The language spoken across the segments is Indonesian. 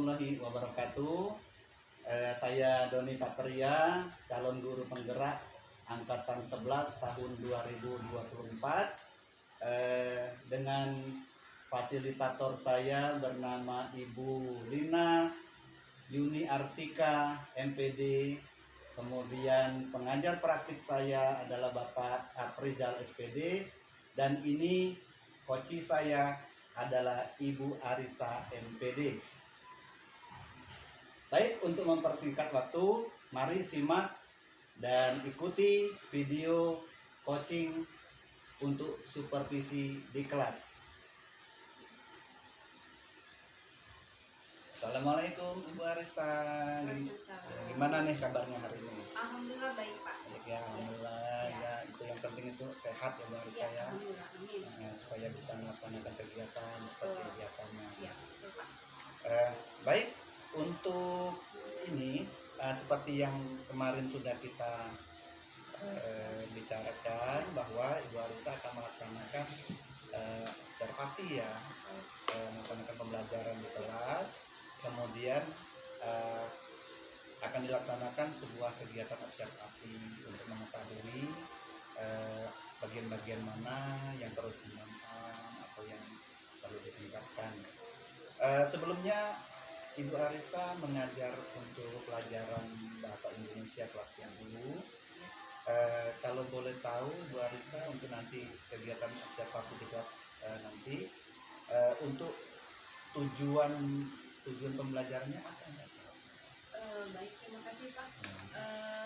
warahmatullahi wabarakatuh. Saya Doni Patria, calon guru penggerak angkatan 11 tahun 2024. Dengan fasilitator saya bernama Ibu Lina Yuni Artika MPD. Kemudian pengajar praktik saya adalah Bapak Aprizal SPD, dan ini coach saya adalah Ibu Arisa MPD. Baik, untuk mempersingkat waktu, mari simak dan ikuti video coaching untuk supervisi di kelas. Assalamualaikum Ibu Arisa. Gimana nih kabarnya hari ini? Alhamdulillah baik, Pak. Ya, alhamdulillah ya. Itu yang penting itu sehat ya Bu Arisa ya. Alhamdulillah, amin. Supaya bisa melaksanakan kegiatan seperti biasanya. Siap, betul, Pak. Baik, untuk ini seperti yang kemarin sudah kita bicarakan bahwa Ibu Arisa akan melaksanakan observasi ya, melaksanakan pembelajaran di kelas, kemudian akan dilaksanakan sebuah kegiatan observasi untuk mengetahui bagian-bagian mana yang perlu dimainkan atau yang perlu ditingkatkan. Sebelumnya Ibu Arisa mengajar untuk pelajaran bahasa Indonesia kelas 10. Kalau boleh tahu Bu Arisa, untuk nanti kegiatan observasi di kelas nanti untuk tujuan pembelajarannya apa? Baik, terima kasih, Pak.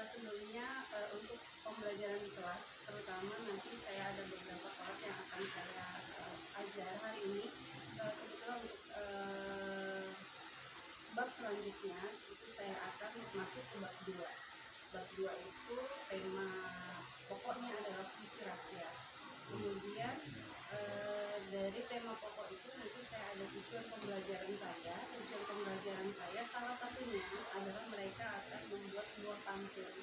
Sebelumnya untuk pembelajaran di kelas, terutama nanti saya ada beberapa kelas yang akan saya ajar hari ini. Kebetulan untuk bab selanjutnya itu saya akan masuk ke bab 2. Bab 2 itu tema pokoknya adalah visi rakyat. Kemudian dari tema pokok itu nanti saya ada tujuan pembelajaran saya. Tujuan pembelajaran saya salah satunya adalah mereka akan membuat sebuah pantun.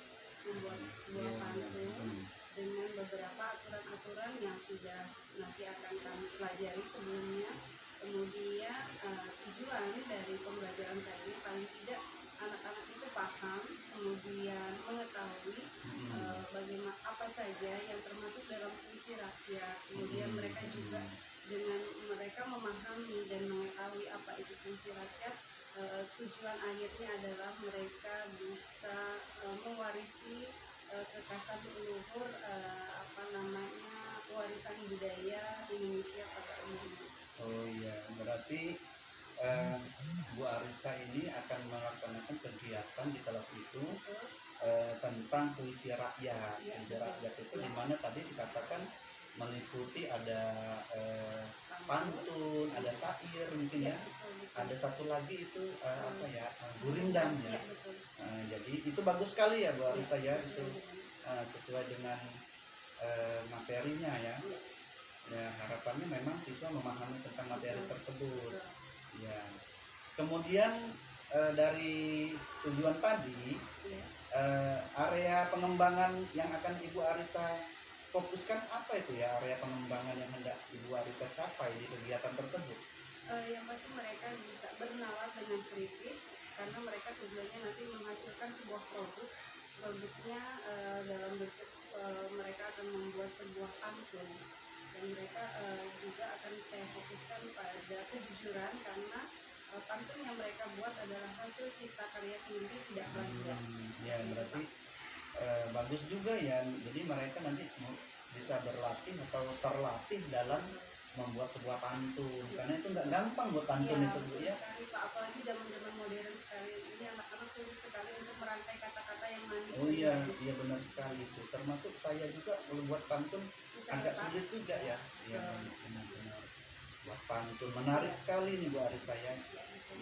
Dengan beberapa aturan-aturan yang sudah nanti akan kami pelajari sebelumnya. Kemudian tujuan dari pembelajaran saya ini paling tidak anak-anak itu paham, kemudian mengetahui bagaimana apa saja yang termasuk dalam puisi rakyat. Kemudian mereka juga dengan mereka memahami dan mengetahui apa itu puisi rakyat, tujuan akhirnya adalah mereka bisa mewarisi kekasih leluhur, warisan budaya Indonesia pada umumnya. Oh iya, berarti Bu Arisa ini akan melaksanakan kegiatan di kelas itu tentang puisi rakyat. Puisi rakyat itu dimana tadi dikatakan meliputi ada pantun, ada syair mungkin ya. Ada satu lagi itu gurindam ya. Jadi itu bagus sekali ya Bu Arisa ya, itu sesuai dengan materinya ya. Ya, harapannya memang siswa memahami tentang materi tersebut. Ya. Kemudian dari tujuan tadi, area pengembangan yang akan Ibu Arisa fokuskan apa itu ya, area pengembangan yang hendak Ibu Arisa capai di kegiatan tersebut? Yang pasti mereka bisa bernalar dengan kritis, karena mereka tujuannya nanti menghasilkan sebuah produknya dalam bentuk mereka akan membuat sebuah pantun, dan mereka juga akan saya fokuskan pada kejujuran, karena pantun yang mereka buat adalah hasil cipta karya sendiri, tidak plagiat. Ya, berarti bagus juga ya. Jadi mereka nanti bisa berlatih atau terlatih dalam membuat sebuah pantun, karena itu nggak gampang buat pantun itu Bu ya. Sekali, Pak, apalagi zaman-zaman modern sekali ini anak-anak sulit sekali untuk merangkai kata-kata yang manis. Oh iya, iya benar sekali itu. Termasuk saya juga kalau buat pantun agak sulit juga ya. Iya benar-benar. Buat pantun menarik sekali nih Bu Arisa ya.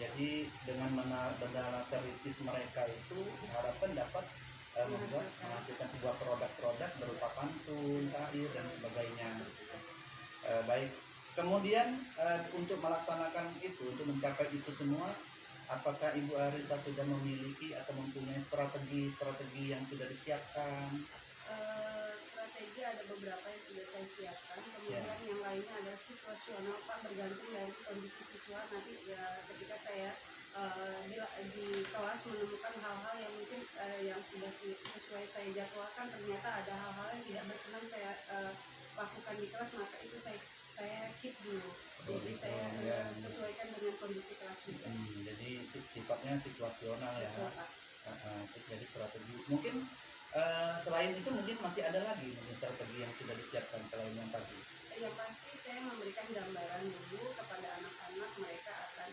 Jadi dengan benda kritis mereka itu diharapkan dapat menghasilkan sebuah produk-produk berupa pantun, syair dan sebagainya. Baik. Kemudian untuk melaksanakan itu, untuk mencapai itu semua, apakah Ibu Arisa sudah memiliki atau mempunyai strategi yang sudah disiapkan? Strategi ada beberapa yang sudah saya siapkan, kemudian yang lainnya adalah situasional, Pak, bergantung dari kondisi siswa. Nanti ya ketika saya di kelas menemukan hal-hal yang mungkin yang sudah sesuai saya jadwalkan, ternyata ada hal-hal yang tidak berkenan saya lakukan di kelas, maka itu saya keep dulu. Jadi saya sesuaikan dengan kondisi kelas juga. Jadi sifatnya situasional ya. Betul, Pak. Jadi strategi mungkin selain itu mungkin masih ada lagi mungkin strategi yang sudah disiapkan selain yang tadi. Yang pasti saya memberikan gambaran dulu kepada anak-anak, mereka akan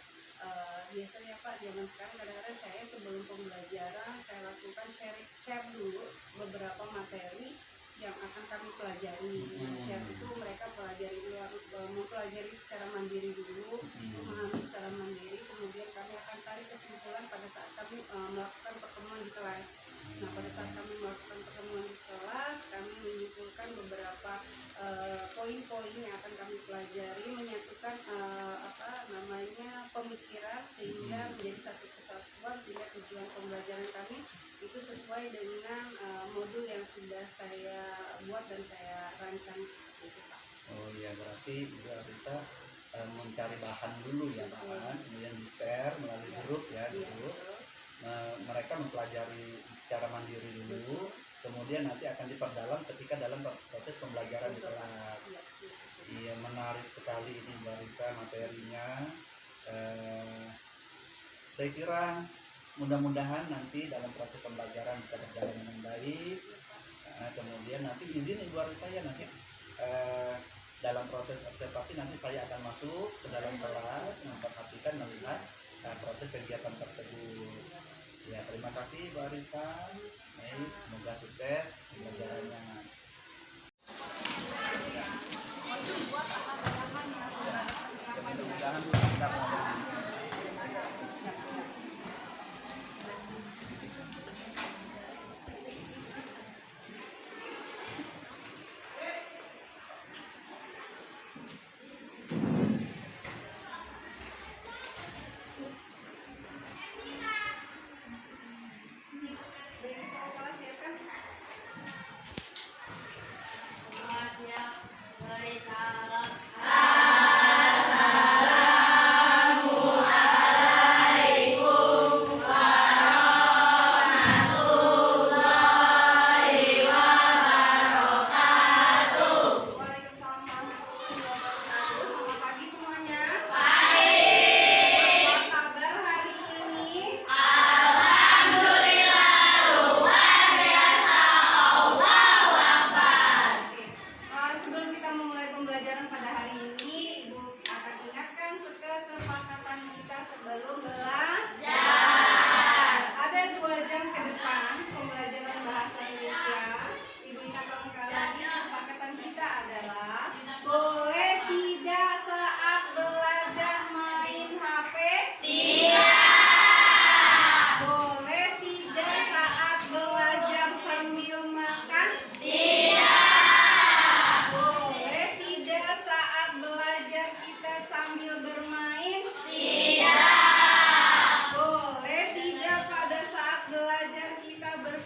biasanya Pak, zaman sekarang kadang-kadang saya sebelum pembelajaran saya lakukan share dulu beberapa materi yang akan kami pelajari. Share itu mereka mempelajari secara mandiri dulu, memahami secara mandiri, kemudian kami akan tarik kesimpulan pada saat kami melakukan pertemuan di kelas. Nah, pada saat kami melakukan pertemuan di kelas, kami menyimpulkan beberapa poin-poin yang akan kami pelajari, menyatukan pemikiran sehingga menjadi satu kesatuan, sehingga tujuan pembelajaran kami itu sesuai dengan modul yang sudah saya buat dan saya rancang seperti itu, Pak. Oh iya, berarti bisa mencari bahan dulu ya, bahan kemudian di share melalui grup ya, grup. Mereka mempelajari secara mandiri dulu, kemudian nanti akan diperdalam ketika dalam proses pembelajaran di kelas. Iya, menarik sekali ini Mbak Risa materinya. Saya kira mudah-mudahan nanti dalam proses pembelajaran bisa berjalan dengan baik. Kemudian nanti izin Ibu Risa ya, nanti dalam proses observasi nanti saya akan masuk ke dalam kelas, memperhatikan, melihat proses kegiatan tersebut. Ya, terima kasih Bu Arisa. Baik, semoga sukses pembelajarannya.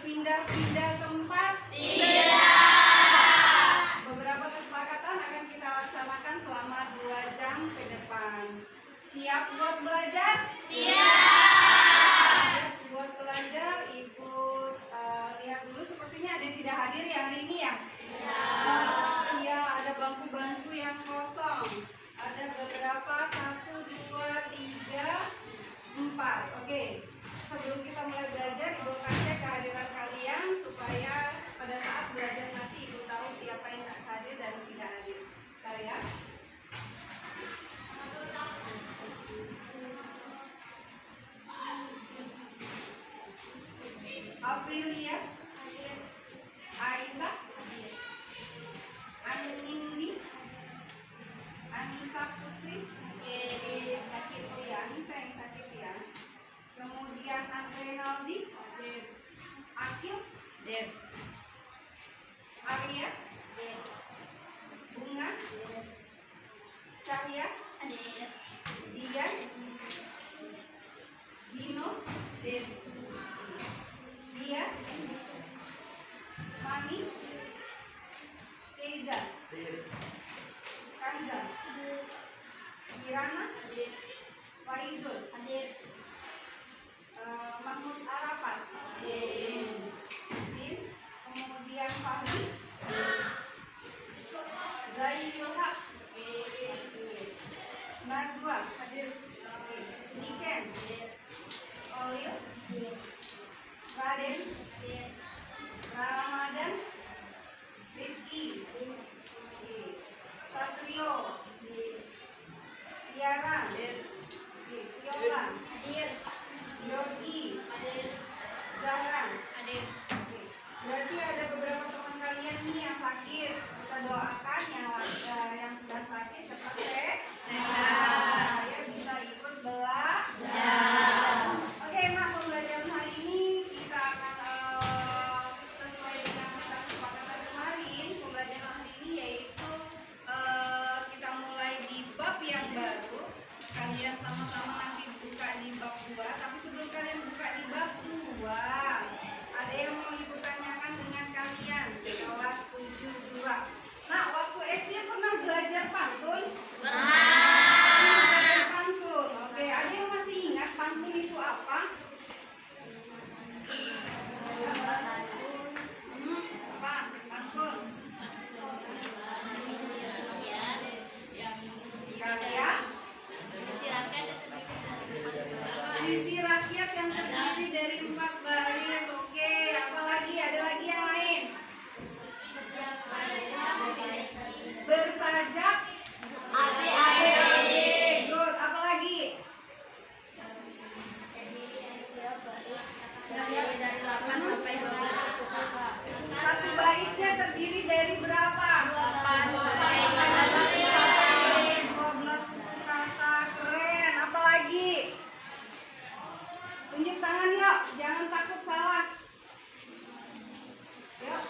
Pindah-pindah tempat? Tidak. Beberapa kesepakatan akan kita laksanakan selama 2 jam ke depan. Siap buat belajar? Siap buat belajar. Ibu lihat dulu, sepertinya ada yang tidak hadir ya hari ini ya? Iya, ada bangku-bangku yang kosong. Ada beberapa, 1, 2, 3, 4. Oke. Sebelum kita mulai belajar, Ibu akan cek kehadiran kalian supaya pada saat belajar nanti Ibu tahu siapa yang hadir dan tidak hadir. Bentar ya. Aprilia, Aisyah, Anindi, Anissa Putri, sakit, oh ya, Anissa yang sakit ya. Kemudian Andrenaldi, Akil, Arya, Bunga, Cahya, Dian, Dino, Dia, Mani, Keiza, Kanza, Kirana, Faizul, Raden, Olil, Raden, Ramadan, Rizky, Satrio, Tiara, Viola, Yorgi, Zahra. Berarti ada beberapa teman kalian nih yang sakit. Kita doakan yang sedang sakit cepat sehat. Ya bisa ikut belajar. Oke, nah pembelajaran hari ini kita akan sesuai dengan kita kesepakatan kemarin. Pembelajaran hari ini yaitu kita mulai di bab yang baru. Kalian sama-sama nanti buka di bab 2. Tapi sebelum kalian buka di bab 2, ada yang mau ibu tanyakan dengan kalian di kelas 7-2. Nah, waktu SD pernah belajar pantun? Pernah. Pantun. Oke, ada yang masih ingat pantun itu apa? Apa? Pantun. Kalian? Puisi rakyat yang terdiri dari 4 baris. Oke, apa lagi? Ada lagi yang lain? Bersajak. Good. Apa lagi? Satu baitnya terdiri dari berapa? 12 suku kata. Keren. Apa lagi? Tunjuk tangan yuk, jangan takut salah. Yuk.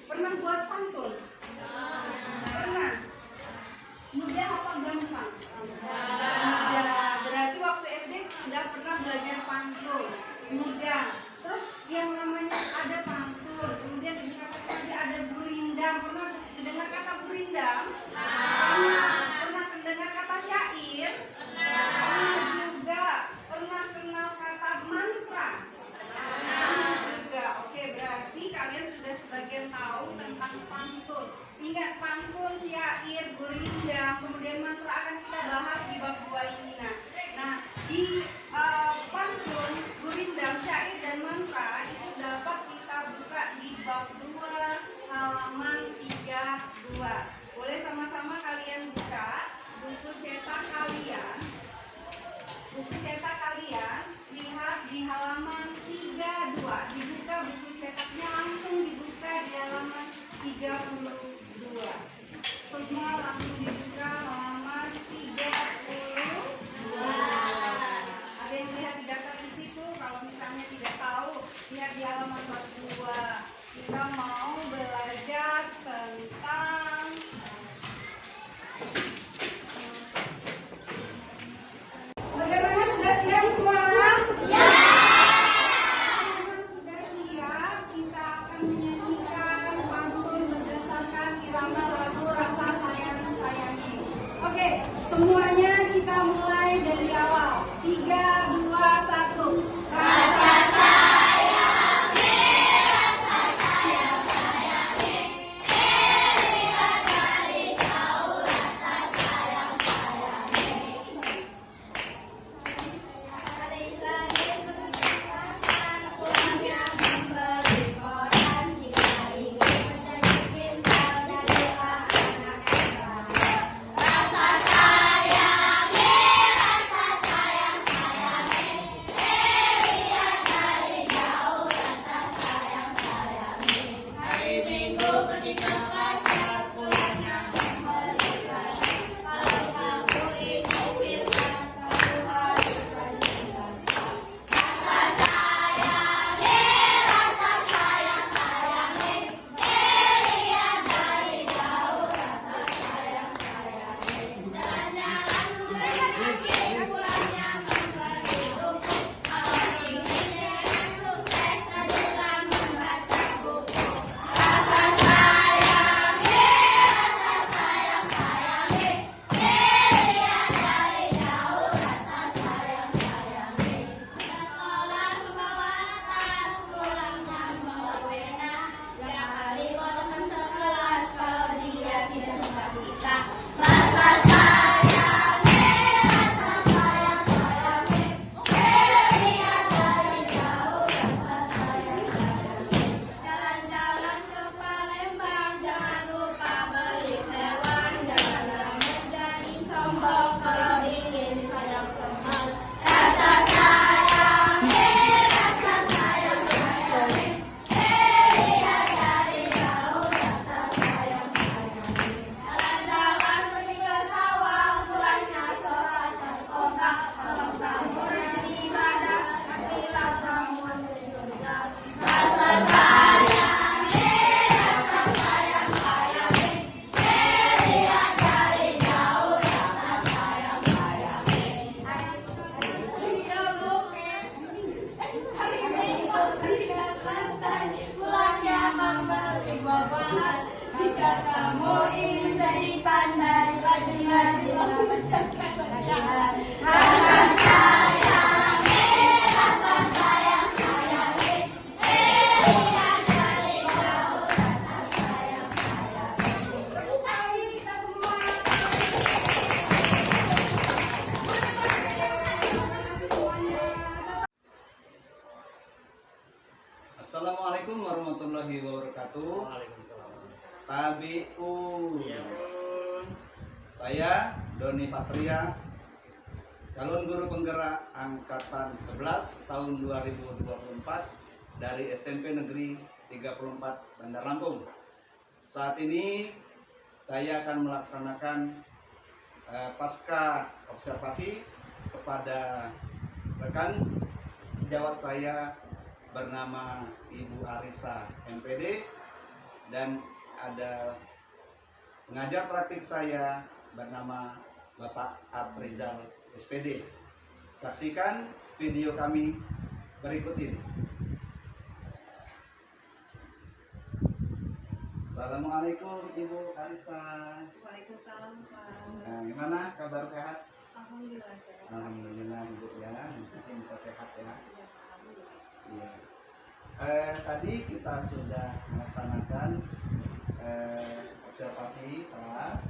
Pernah buat pantun? Pernah. Mudah apa gampang? Mudah. Berarti waktu SD sudah pernah belajar pantun. Mudah. Terus yang namanya ada pantun, kemudian dikatakan tadi ada gurindam. Pernah dengar kata gurindam? Pernah mendengar kata syair? Pernah juga. Pernah kenal kata mantra? Pernah juga. Oke, berarti kalian sudah sebagian tahu tentang pantun. Ingat pantun, syair, gurindam, kemudian mantra akan kita bahas di bab 2 ini. Nah, di pantun, gurindam, syair, dan mantra itu dapat kita buka di bab 2 halaman 32. Boleh sama-sama kalian buka buku cetak kalian. Buku cetak kalian, lihat di halaman 32. Dibuka buku cetaknya, langsung dibuka di halaman 32. Semua langsung dibuka halaman 32. Ada yang lihat di daftar di situ? Kalau misalnya tidak tahu, lihat di halaman 42. Kita mau belajar tentang bagaimana, sudah siap semua? Ya. Sudah siap, kita akan menyanyikan pantun berdasarkan irama lagu Rasa Sayang Saya. jika kamu ingin jadi pandai, rajin-rajinlah mencapai kejayaan. Rasa sayang, rasa sayang, sayang, lihat dari jauh, rasa sayang, sayang. Tepuk tangan kita semua. Assalamualaikum warahmatullahi wabarakatuh. Waalaikumsalam. Tabi'u. Iya, Bun. Saya Doni Patria, calon guru penggerak angkatan 11 tahun 2024 dari SMP Negeri 34 Bandar Lampung. Saat ini saya akan melaksanakan pasca observasi kepada rekan sejawat saya bernama Ibu Arisa MPD, dan ada pengajar praktik saya bernama Bapak Aprizal SPD. Saksikan video kami berikut ini. Assalamualaikum Ibu Arisa. Waalaikumsalam Pak. Nah, gimana kabar sehat? Alhamdulillah sehat. Alhamdulillah Ibu ya, mungkin kita sehat ya. Ya, Pak. Alhamdulillah. Iya. Tadi kita sudah melaksanakan observasi kelas,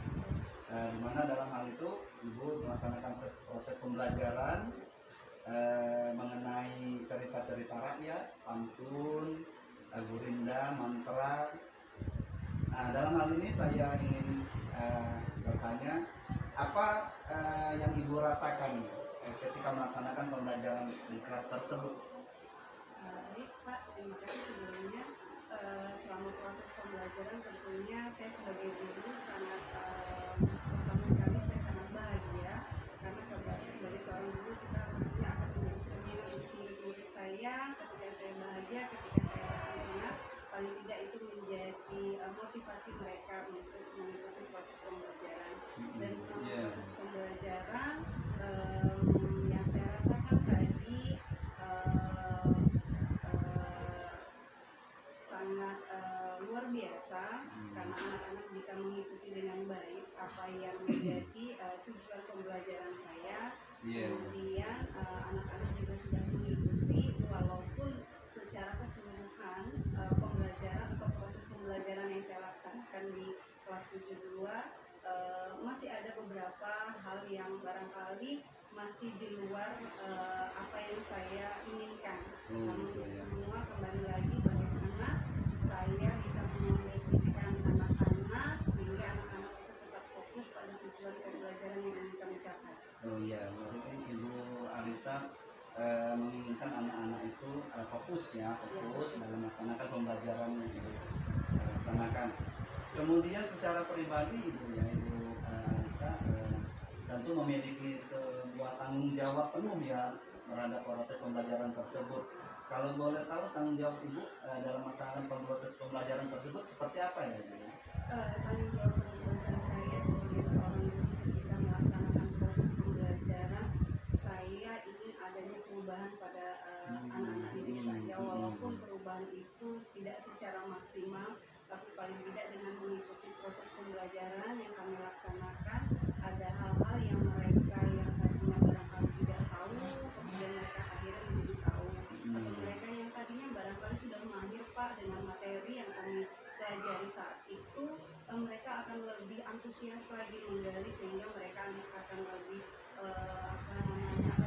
di mana dalam hal itu Ibu melaksanakan proses pembelajaran mengenai cerita-cerita rakyat, pantun, gurinda, mantra. Nah, dalam hal ini saya ingin bertanya, apa yang Ibu rasakan ketika melaksanakan pembelajaran di kelas tersebut? Baik Pak, terima kasih sebelumnya. Selama proses pembelajaran tentunya saya sebagai guru sangat pertama kali saya sangat bahagia karena sebagai seorang guru kita tentunya akan menjadi cerminan untuk murid-murid saya. Ketika saya bahagia, ketika saya bersemangat, paling tidak itu menjadi motivasi mereka untuk mengikuti proses pembelajaran. Dan selama proses pembelajaran yang saya rasakan tadi sangat luar biasa karena anak-anak bisa mengikuti dengan baik apa yang menjadi tujuan pembelajaran saya. Kemudian anak-anak juga sudah mengikuti walaupun secara keseluruhan pembelajaran atau proses pembelajaran yang saya laksanakan di kelas 72 masih ada beberapa hal yang barangkali masih di luar apa yang saya inginkan. Namun itu semua kembali lagi bagaimana saya bisa mengondisikan anak-anak sehingga anak-anak itu tetap fokus pada tujuan pembelajaran yang ingin kami capai. Oh iya, berarti Ibu Arisa menginginkan anak-anak itu fokus dalam melaksanakan pembelajaran yang Ibu laksanakan. Kemudian secara pribadi Ibu Arisa tentu memiliki sebuah tanggung jawab penuh ya terhadap proses pembelajaran tersebut. Kalau boleh tahu tanggung jawab Ibu dalam melaksanakan proses pembelajaran tersebut seperti apa ya? Tanggung jawab penugasan saya sebagai seorang guru ketika melaksanakan proses pembelajaran, saya ingin adanya perubahan pada anak-anak didik saya, walaupun perubahan itu tidak secara maksimal, tapi paling tidak dengan mengikuti proses pembelajaran yang kami laksanakan, ada hal-hal yang mereka yang tadinya barangkali tidak tahu, kemudian mereka akhirnya menjadi tahu, atau mereka yang tadinya barangkali sudah mahir Pak dengan materi yang kami pelajari saat itu, mereka akan lebih antusias lagi menggali sehingga mereka akan lebih akan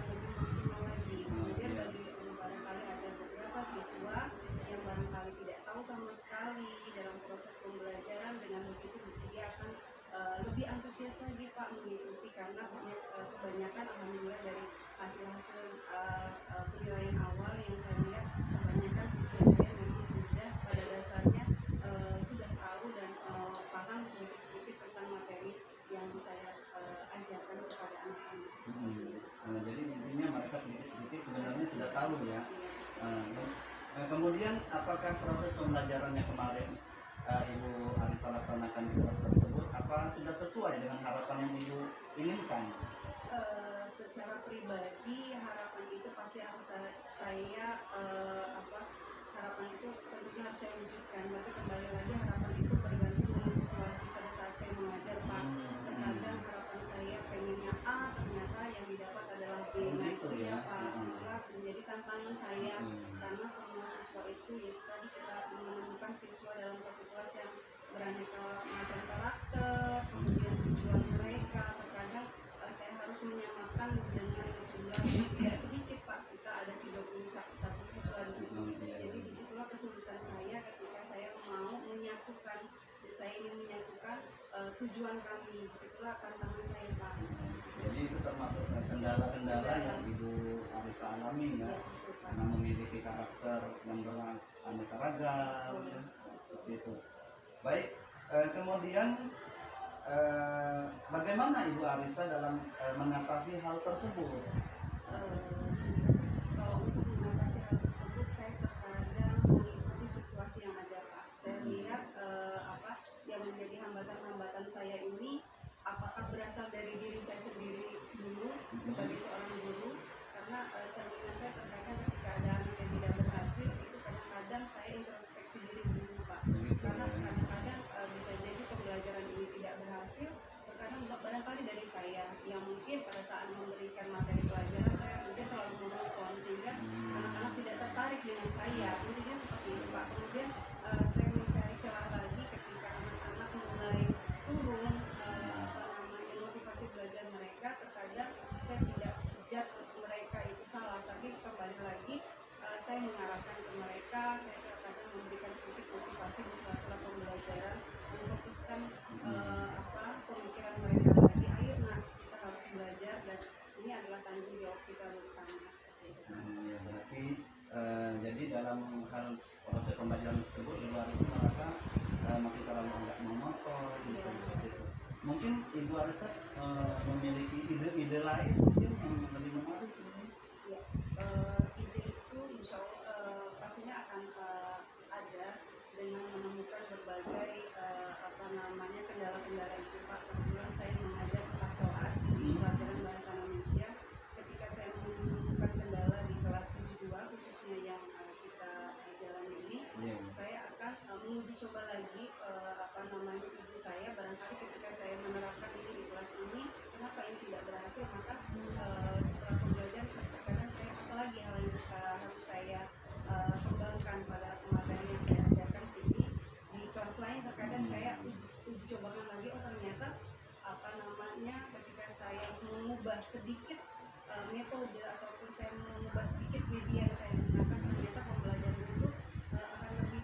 lebih maksimal lagi. Kemudian bagi barangkali ada beberapa siswa yang barangkali tidak tahu sama sekali dalam proses pembelajaran, dengan begitu dia akan lebih antusias lagi Pak mengikuti karena kebanyakan alhamdulillah dari hasil-hasil penilaian awal yang saya lihat, kebanyakan siswa saya memang sudah pada dasarnya sudah tahu dan paham sedikit-sedikit tentang materi yang saya ajarkan kepada anak-anak. Jadi intinya mereka sedikit-sedikit sebenarnya sudah tahu ya. Kemudian apakah proses pembelajarannya kemarin Ibu Arisa laksanakan di kelas tersebut, apa sudah sesuai dengan harapan yang Ibu inginkan? Secara pribadi harapan itu pasti harus saya harapan itu tentunya harus saya wujudkan, tapi kembali lagi harapan itu bergantung dengan mengajar Pak. Terkadang harapan saya pengennya A, ternyata yang didapat adalah B. Oh, Nah gitu itu ya. ya Pak, itulah menjadi tantangan saya karena semua siswa itu ya tadi kita menemukan siswa dalam satu kelas yang beraneka macam karakter, kemudian tujuan mereka. Terkadang saya harus menyamakan dengan jumlah yang tidak sedikit Pak. Kita ada 31 siswa di situ. Jadi disitulah kesulitan saya ketika saya mau menyatukan, saya ingin menyatukan tujuan kami. Disitulah tantangan saya Pak. Jadi itu termasuk kendala-kendala yang Ibu Arisa alami ya, Betul, Pak. karena memiliki karakter yang beraneka ragam ya, seperti itu. Baik, kemudian bagaimana Ibu Arisa dalam mengatasi hal tersebut? Kalau untuk mengatasi hal tersebut saya terkadang mengikuti situasi yang ada Pak. Saya lihat yang menjadi hambatan-hambatan saya ini apakah berasal dari diri saya sendiri dulu sebagai seorang guru, karena cerminan saya terkadang ketika ada anak yang tidak berhasil itu kadang-kadang saya introspeksi diri dulu Pak, karena kadang-kadang bisa jadi pembelajaran ini tidak berhasil terkadang barangkali dari saya yang mungkin pada saat memberikan materi pelajaran saya mungkin terlalu monoton sehingga anak-anak tidak tertarik dengan saya, intinya seperti itu Pak. Kemudian saya mencari celah lagi ketika anak-anak mulai turun motivasi belajar mereka. Terkadang saya tidak judge mereka itu salah, tapi kembali lagi saya mengarahkan ke mereka. Saya terkadang memberikan sedikit motivasi di sela-sela pembelajaran, memfokuskan pemikiran mereka lagi. Ayo nak, kita harus belajar dan ini adalah tanggung jawab kita bersama seperti itu. Ya, berarti jadi dalam hal proses pembelajaran tersebut Ibu Arisa merasa masih terlalu agak monoton gitu, seperti itu. Mungkin Ibu Arisa memiliki ide-ide lain mungkin yang lebih menarik ini. Ya, ide itu insya Allah pastinya akan ada dengan menemukan berbagai kendala-kendala itu Pak. Kebetulan saya mengajar tentang kelas di pelajaran bahasa Indonesia. Ketika saya menemukan kendala di kelas 72 khususnya yang kita jalani ini, saya akan menguji coba lagi ide saya. Barangkali ketika saya menerapkan ini di kelas ini, kenapa ini tidak berhasil? Maka setelah pembelajaran terkadang saya apalagi hal yang harus saya kembangkan pada materi yang saya ajarkan sini di kelas lain. Terkadang saya uji cobakan lagi, oh ternyata ketika saya mengubah sedikit metode ataupun saya mengubah sedikit media yang saya gunakan, ternyata pembelajaran itu akan lebih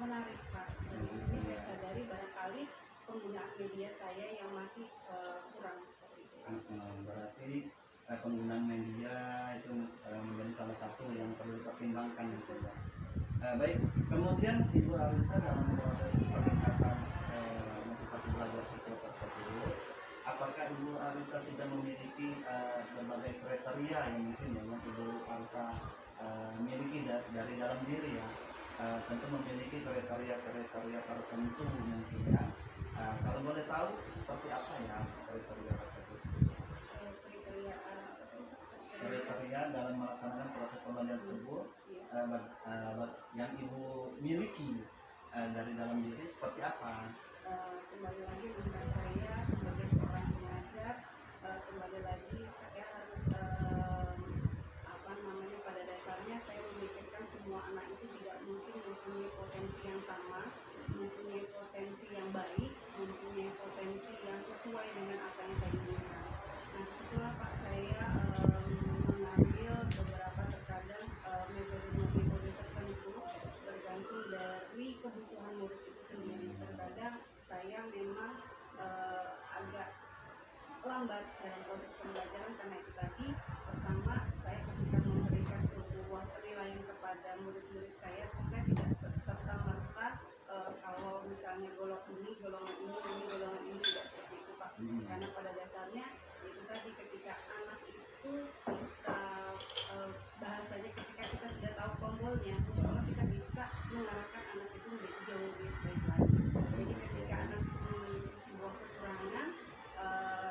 menarik Pak. Dari sini saya sadari barangkali penggunaan media saya yang masih kurang seperti itu. Berarti penggunaan media itu menjadi salah satu yang perlu dipertimbangkan gitu ya. Baik, kemudian Ibu Arisa dalam proses peningkatan motivasi belajar siswa tersebut, apakah Ibu Arisa sudah memiliki berbagai kriteria yang mungkin yang Ibu Arisa miliki dari dalam diri ya? Tentu memiliki kriteria tertentu mungkin ya. Kalau boleh tahu seperti apa ya kriteria tersebut? Kriteria dalam melaksanakan proses pembelajaran tersebut yang Ibu miliki dari dalam diri seperti apa? Kembali lagi menurut saya sebagai seorang pengajar, kembali lagi saya harus pada dasarnya saya memikirkan semua anak itu tidak mungkin mempunyai potensi yang sama, mempunyai potensi yang baik, mempunyai potensi yang sesuai dengan apa yang saya inginkan. Nah disitulah Pak saya mengambil beberapa terkadang metode tertentu bergantung dari kebutuhan murid itu sendiri. Terkadang saya memang agak lambat dalam proses pembelajaran karena itu tadi. Pertama, saya ketika memberikan sebuah penilaian kepada murid-murid saya tidak serta-merta kalau misalnya golongan ini tidak seperti itu Pak. Karena pada dasarnya itu tadi ketika anak itu kita bahasanya ketika kita sudah tahu tombolnya, insya Allah kita bisa mengarahkan anak itu menjadi jauh lebih baik lagi. Jadi ketika anak itu memiliki sebuah kekurangan,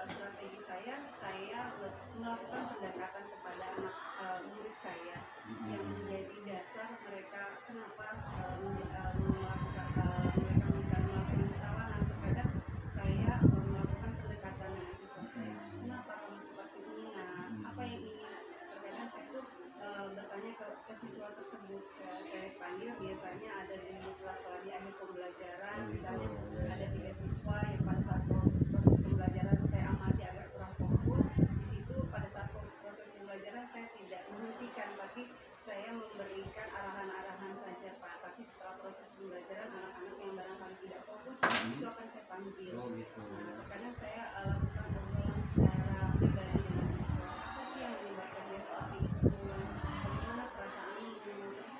strategi saya melakukan pendekatan kepada anak murid saya yang menjadi dasar mereka kenapa mereka misalnya melakukan kesalahan. Terkadang saya siswa tersebut saya panggil biasanya ada di sela-sela di akhir pembelajaran. Misalnya ada 3 siswa yang pada saat proses pembelajaran saya amati agak kurang fokus. Di situ pada saat proses pembelajaran saya tidak menghentikan, tapi saya memberikan arahan-arahan saja Pak. Tapi setelah proses pembelajaran anak-anak yang barangkali tidak fokus itu akan saya panggil. Oh gitu. Nah, terkadang saya lakukan obrolan secara pribadi dengan siswa. Apa sih yang menyebabkan dia seperti itu? Bagaimana perasaanmu? Terus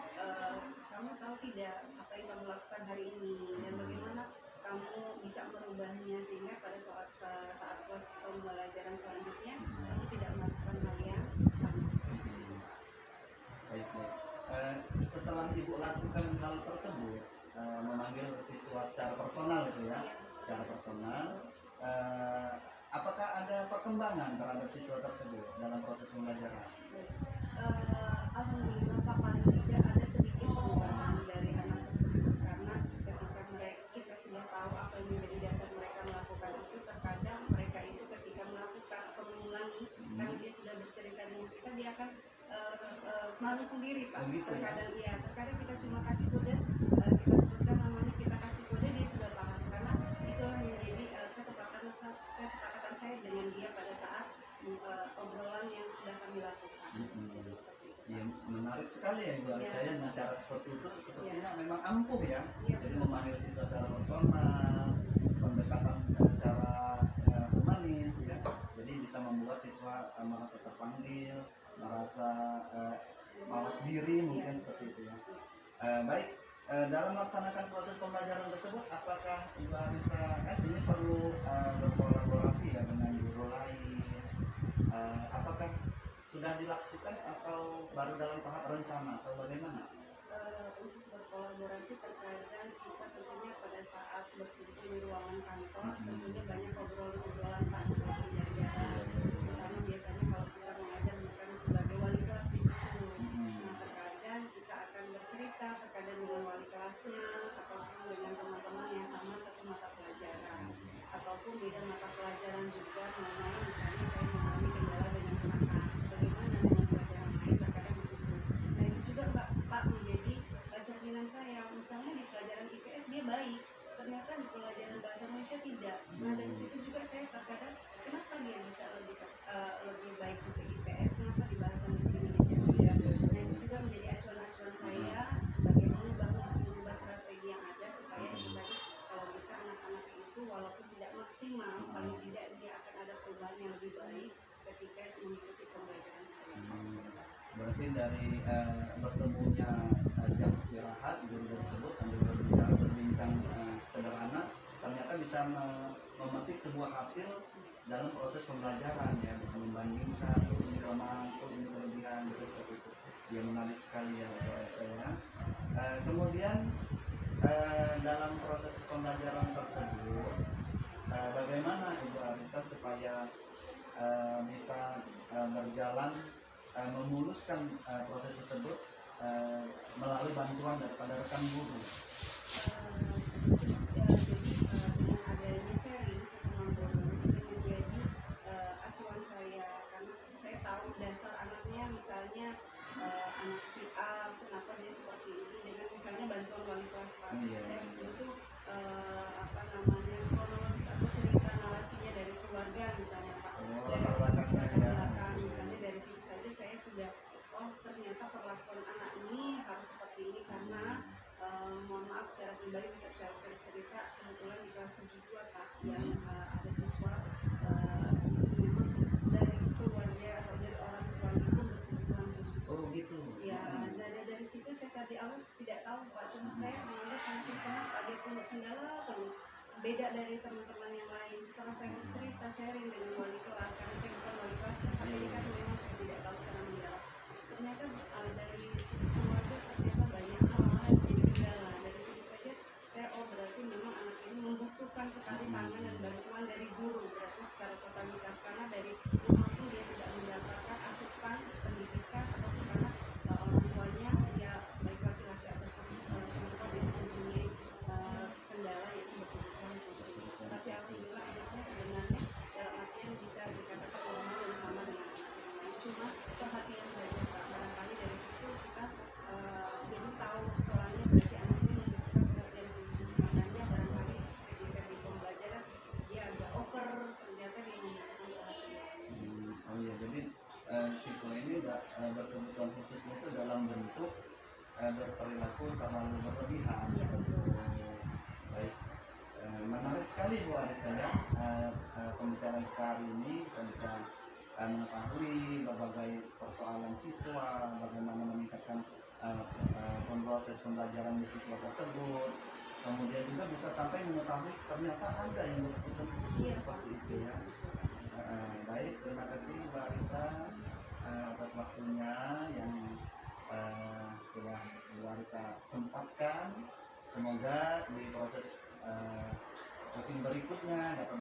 kamu tahu tidak apa yang kamu lakukan hari ini dan bagaimana kamu bisa merubahnya sehingga pada saat proses pembelajaran selanjutnya kamu tidak melakukan hal yang sama. Baik. Setelah ibu lakukan hal tersebut, memanggil siswa secara personal itu ya, secara personal, apakah ada perkembangan terhadap siswa tersebut dalam proses pembelajaran? Alhamdulillah Pak, paling tidak ada sedikit perubahan dari anak tersebut karena ketika kita sudah tahu apa yang menjadi dasar mereka melakukan itu, terkadang mereka itu ketika melakukan atau mengulangi karena dia sudah bercerita dengan kita, dia akan malu sendiri Pak. Begitu, ya? Terkadang kita cuma kasih kode, kita sebutkan namanya, kita kasih kode, dia sudah paham karena itulah menjadi kesepakatan saya dengan dia pada saat obrolan yang sudah kami lakukan. Jadi seperti itu. Ya, menarik sekali ya Ibu Aris. Ya. Saya dengan cara seperti itu sepertinya memang ampuh ya. Ya, Jadi betul. memanggil siswa secara personal, pendekatan secara humanis ya. Jadi bisa membuat siswa merasa terpanggil, merasa mawas diri mungkin seperti itu ya. Baik, dalam melaksanakan proses pembelajaran tersebut, apakah Ibu Arisa ini perlu berkolaborasi ya dengan guru lain? Apakah sudah dilakukan atau baru dalam tahap rencana atau bagaimana? Untuk berkolaborasi terkadang kita tentunya pada saat berkumpul di ruangan kantor tentunya banyak obrolan-obrolan Pak setelah pembelajaran, terutama biasanya kalau kita mengajar bukan sebagai wali kelas di situ. Nah, terkadang kita akan bercerita terkadang dengan wali kelasnya ataupun dengan teman-teman yang sama satu mata pelajaran ataupun beda mata pelajaran juga, mengenai misalnya saya mengalami kendala dengan anak-anak, bagaimana dengan pelajaran lain, terkadang di situ. Nah, itu juga Pak menjadi cerminan saya. Misalnya di pelajaran IPS dia baik, ternyata di pelajaran bahasa Indonesia tidak. Nah, dari situ juga saya terkadang kenapa dia bisa lebih baik di IPS, kenapa di bahasa Indonesia tidak. Nah, itu juga menjadi acuan-acuan saya sebagai mengubah strategi yang ada supaya itu tadi kalau bisa anak-anak itu walaupun tidak maksimal, paling tidak dia akan ada perubahan yang lebih baik ketika mengikuti pembelajaran saya. Berarti dari bertemunya jam istirahat guru tersebut sambil berbincang sederhana, ternyata bisa memetik sebuah hasil dalam proses pembelajaran ya, bisa membandingkan ini kelemahan, ini kelebihan gitu seperti itu. Ya menarik sekali ya buat saya. Kemudian dalam proses pembelajaran tersebut, bagaimana Ibu Arisa supaya bisa berjalan memuluskan proses tersebut melalui bantuan daripada rekan guru. Jadi dengan adanya sharing sesama guru itu menjadi acuan saya karena saya tahu dasar anaknya, misalnya anak si A kenapa dia seperti ini, dengan misalnya bantuan wali kelas Pak. Saya butuh kronologis atau cerita narasinya dari keluarga misalnya Pak, dari belakang misalnya, dari situ saja saya sudah ternyata perlakuan anak ini harus seperti ini karena mohon maaf secara pribadi bisa saya cerita, kebetulan di kelas 72 Pak yang ada siswa itu memang dari keluarga atau dari orang tuanya pun berkebutuhan khusus. Oh gitu. Ya, dari situ saya tadi awal tidak tahu Pak, cuma saya menganggap anak ini kenapa dia punya kendala terus beda dari teman-teman yang lain. Setelah saya bercerita sharing dengan wali kelas, karena saya bukan wali kelas tapi ini kan memang saya tidak tahu secara mendalam, ternyata dari situ keluarga ternyata banyak hal yang menjadi kendala. Dari situ saja saya berarti memang anak ini membutuhkan sekali tangan dan bantuan dari guru, berarti secara totalitas, karena dari rumah pun dia tidak mendapatkan asupan pendidikan ataupun karena orang tuanya ya baik laki-laki atau perempuan itu mempunyai kendala yaitu berkebutuhan khusus. Tapi alhamdulillah anaknya sebenarnya dalam artian bisa dikatakan normal dan sama dengan anak yang lain, cuma perhatian saja Pak. Barangkali dari situ kebutuhan khususnya itu dalam bentuk berperilaku terlalu berlebihan. Iya, betul. Baik. Menarik sekali Bu Aris ya, pembicaraan kita hari ini kita bisa mengetahui berbagai persoalan siswa, bagaimana meningkatkan proses pembelajaran di siswa tersebut, kemudian juga bisa sampai mengetahui ternyata ada yang berkebutuhan khusus Iya, seperti Pak. itu ya. Baik, terima kasih Bu Arisa atas waktunya yang sudah Bu Arisa sempatkan. Semoga di proses coaching berikutnya dapat